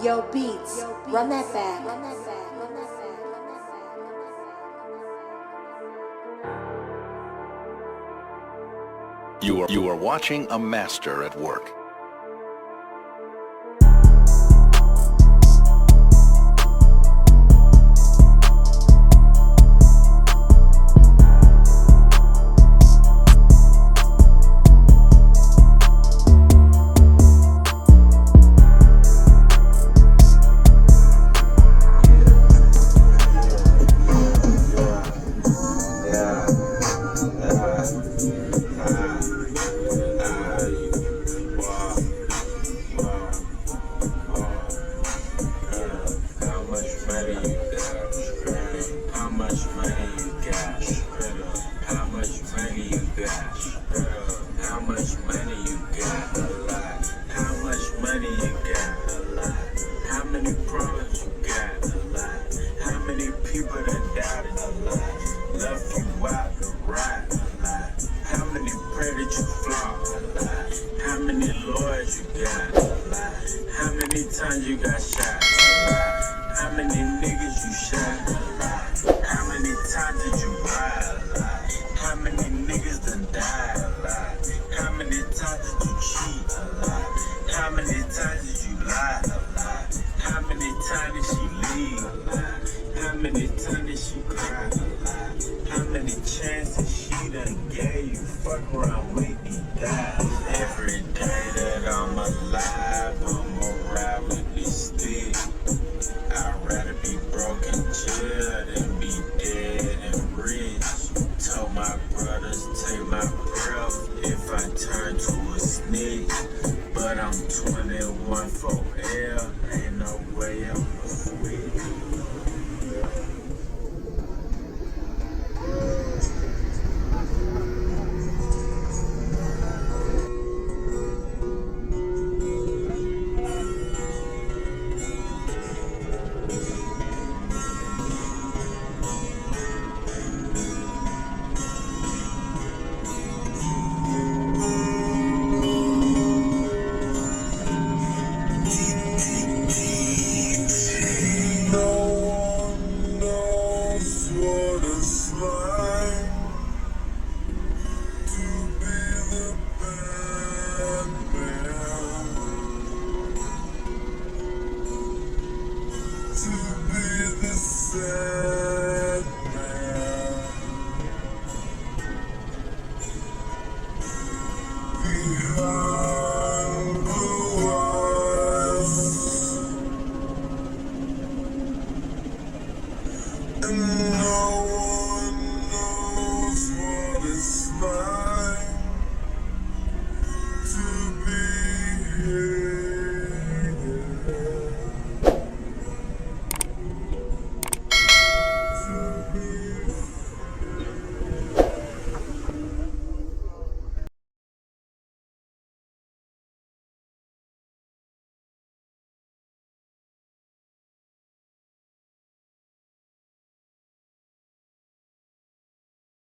Yo, Beats, run that back. You are watching a master at work. You got shot. How many niggas you shot? How many times did you ride? How many niggas done died? How many times did you cheat? How many times did you lie? How many times did she leave? How many times did she cry? How many chances she done gave you? Fuck around with me, die. Every day that I'm alive, I'ma ride with this stick. I'd rather be broke in jail than be dead and rich. Told my brothers take my breath if I turn to a snitch. But I'm 21 for L, ain't no way I'm a switch. Mm-hmm.